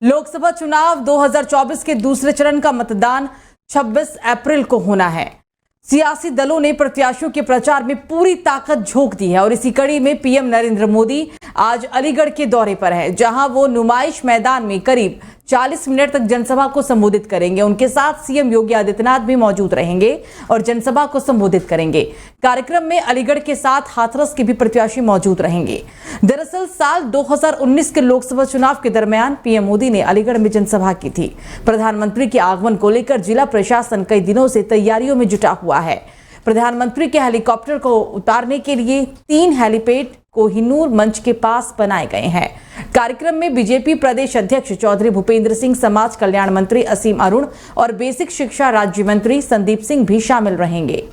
लोकसभा चुनाव 2024 के दूसरे चरण का मतदान 26 अप्रैल को होना है। सियासी दलों ने प्रत्याशियों के प्रचार में पूरी ताकत झोंक दी है और इसी कड़ी में पीएम नरेंद्र मोदी आज अलीगढ़ के दौरे पर है, जहां वो नुमाइश मैदान में करीब 40 मिनट तक जनसभा को संबोधित करेंगे। उनके साथ सीएम योगी आदित्यनाथ भी मौजूद रहेंगे और जनसभा को संबोधित करेंगे। कार्यक्रम में अलीगढ़ के साथ हाथरस के भी प्रत्याशी मौजूद रहेंगे। दरअसल साल 2019 के लोकसभा चुनाव के दरमियान पीएम मोदी ने अलीगढ़ में जनसभा की थी। प्रधानमंत्री के आगमन को लेकर जिला प्रशासन कई दिनों से तैयारियों में जुटा हुआ है। प्रधानमंत्री के हेलीकॉप्टर को उतारने के लिए 3 हेलीपैड कोहिनूर मंच के पास बनाए गए हैं। कार्यक्रम में बीजेपी प्रदेश अध्यक्ष चौधरी भूपेंद्र सिंह, समाज कल्याण मंत्री असीम अरुण और बेसिक शिक्षा राज्य मंत्री संदीप सिंह भी शामिल रहेंगे।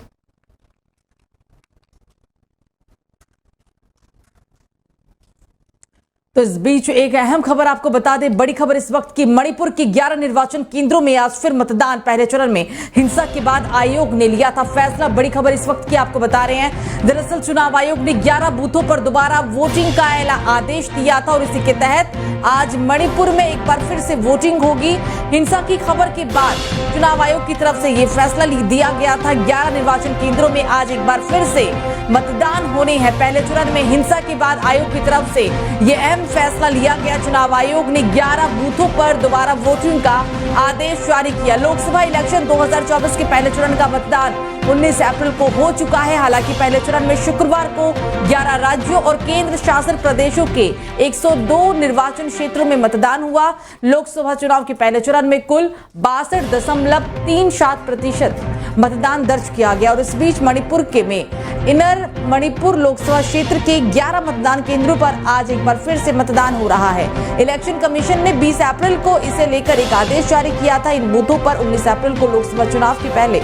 तो इस बीच एक अहम खबर आपको बता दें, बड़ी खबर इस वक्त की। मणिपुर के 11 निर्वाचन केंद्रों में आज फिर मतदान। पहले चरण में हिंसा के बाद आयोग ने लिया था फैसला। बड़ी खबर इस वक्त की आपको बता रहे हैं। दरअसल चुनाव आयोग ने 11 बूथों पर दोबारा वोटिंग का आदेश दिया था और इसी के तहत आज मणिपुर में एक बार फिर से वोटिंग होगी। हिंसा की खबर के बाद चुनाव आयोग की तरफ से यह फैसला दिया गया था। 11 निर्वाचन केंद्रों में आज एक बार फिर से मतदान होने हैं। पहले चरण में हिंसा के बाद आयोग की तरफ से यह अहम फैसला लिया गया। चुनाव आयोग ने 11 बूथों पर दोबारा वोटिंग का आदेश जारी किया। लोकसभा इलेक्शन 2024 के पहले चरण का मतदान 19 अप्रैल को हो चुका है। हालांकि पहले चरण में शुक्रवार को 11 राज्यों और केंद्र शासित प्रदेशों के 102 निर्वाचन क्षेत्रों में मतदान हुआ। लोकसभा चुनाव के पहले चरण में कुल 62.37% मतदान दर्ज किया गया और इस बीच मणिपुर में इनर मणिपुर लोकसभा क्षेत्र के 11 मतदान केंद्रों पर आज एक बार फिर से मतदान हो रहा है। इलेक्शन कमीशन ने 20 अप्रैल को इसे लेकर एक आदेश जारी किया था। इन बूथों पर 19 अप्रैल को लोकसभा चुनाव के पहले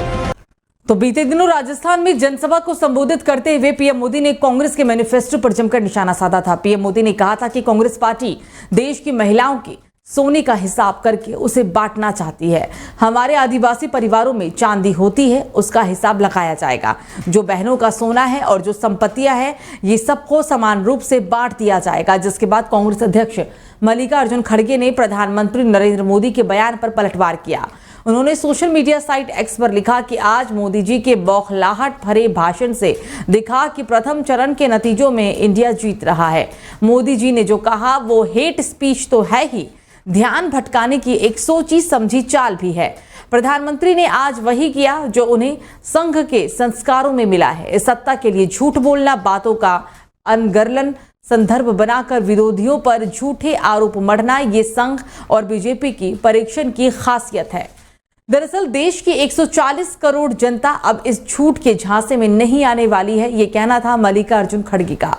तो बीते दिनों राजस्थान में जनसभा को संबोधित करते हुए पीएम मोदी ने कांग्रेस के मैनिफेस्टो पर जमकर निशाना साधा था। पीएम मोदी ने कहा था कि कांग्रेस पार्टी देश की महिलाओं के सोने का हिसाब करके उसे बांटना चाहती है। हमारे आदिवासी परिवारों में चांदी होती है, उसका हिसाब लगाया जाएगा। जो बहनों का सोना है और जो संपत्तियां हैं, ये सबको समान रूप से बांट दिया जाएगा। जिसके बाद कांग्रेस अध्यक्ष मल्लिकार्जुन खड़गे ने प्रधानमंत्री नरेंद्र मोदी के बयान पर पलटवार किया। उन्होंने सोशल मीडिया साइट एक्स पर लिखा कि आज मोदी जी के बौखलाहट भरे भाषण से दिखा कि प्रथम चरण के नतीजों में इंडिया जीत रहा है। मोदी जी ने जो कहा वो हेट स्पीच तो है ही, ध्यान भटकाने की एक सोची समझी चाल भी है। प्रधानमंत्री ने आज वही किया जो उन्हें संघ के संस्कारों में मिला है। इस सत्ता के लिए झूठ बोलना, बातों का अनगर्लन संदर्भ बनाकर विरोधियों पर झूठे आरोप मढ़ना, ये संघ और बीजेपी की परीक्षण की खासियत है। दरअसल देश की 140 करोड़ जनता अब इस झूठ के झांसे में नहीं आने वाली है, ये कहना था मल्लिकार्जुन खड़गे का।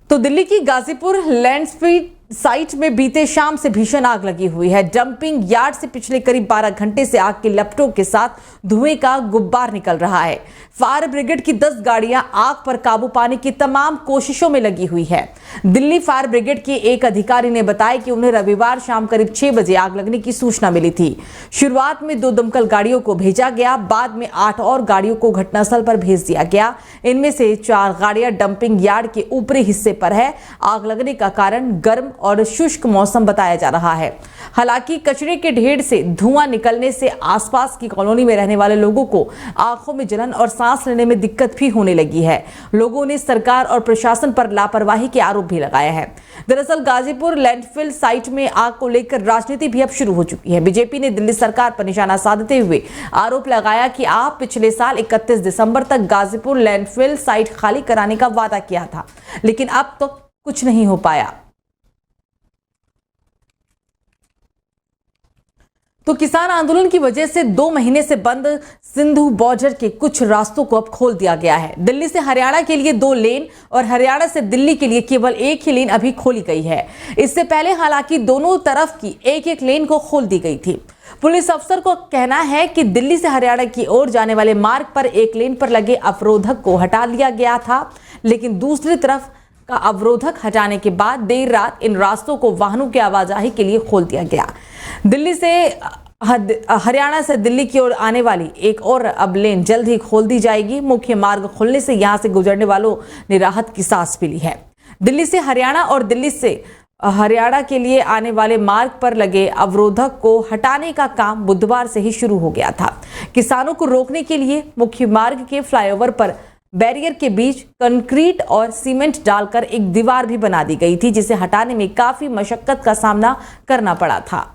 तो दिल्ली की गाजीपुर लैंडफिल साइट में बीते शाम से भीषण आग लगी हुई है। डंपिंग यार्ड से पिछले करीब 12 घंटे से आग की लपटों के साथ धुएं का गुब्बार निकल रहा है। फायर ब्रिगेड की 10 गाड़ियां आग पर काबू पाने की तमाम कोशिशों में लगी हुई है। दिल्ली फायर ब्रिगेड के एक अधिकारी ने बताया कि उन्हें रविवार शाम करीब 6 बजे आग लगने की सूचना मिली थी। शुरुआत में 2 दमकल गाड़ियों को भेजा गया, बाद में 8 और गाड़ियों को घटनास्थल पर भेज दिया गया। इनमें से 4 गाड़ियां डंपिंग यार्ड के ऊपरी हिस्से पर है। आग लगने का कारण गर्म और शुष्क मौसम बताया जा रहा है। हालांकि कचरे के ढेर से धुआं निकलने से आसपास की कॉलोनी में रहने वाले लोगों को आंखों में जलन और सांस लेने में दिक्कत भी होने लगी है। लोगों ने सरकार और प्रशासन पर लापरवाही के आरोप भी लगाया है। दरअसल गाजीपुर लैंडफिल साइट में आग को लेकर राजनीति भी अब शुरू हो चुकी है। बीजेपी ने दिल्ली सरकार पर निशाना साधते हुए आरोप लगाया कि आप पिछले साल 31 दिसंबर तक गाजीपुर लैंडफिल साइट खाली कराने का वादा किया था, लेकिन अब तक कुछ नहीं हो पाया। तो किसान आंदोलन की वजह से 2 महीने से बंद सिंधु बॉर्डर के कुछ रास्तों को अब खोल दिया गया है। दिल्ली से हरियाणा के लिए 2 लेन और हरियाणा से दिल्ली के लिए केवल 1 ही लेन अभी खोली गई है। इससे पहले हालांकि दोनों तरफ की 1-1 लेन को खोल दी गई थी। पुलिस अफसर को कहना है कि दिल्ली से हरियाणा की ओर जाने वाले मार्ग पर 1 लेन पर लगे अवरोधक को हटा लिया गया था, लेकिन दूसरी तरफ का अवरोधक हटाने के बाद देर रात इन रास्तों को वाहनों की आवाजाही के लिए खोल दिया गया। दिल्ली से हरियाणा से दिल्ली की ओर आने वाली एक और अब लेन जल्द ही खोल दी जाएगी। मुख्य मार्ग खुलने से यहां से गुजरने वालों ने राहत की सांस भी ली है। दिल्ली से हरियाणा और दिल्ली से हरियाणा के लिए आने वाले मार्ग पर लगे अवरोधक को हटाने का काम बुधवार से ही शुरू हो गया था। किसानों को रोकने के लिए मुख्य मार्ग के फ्लाईओवर पर बैरियर के बीच कंक्रीट और सीमेंट डालकर एक दीवार भी बना दी गई थी, जिसे हटाने में काफी मशक्कत का सामना करना पड़ा था।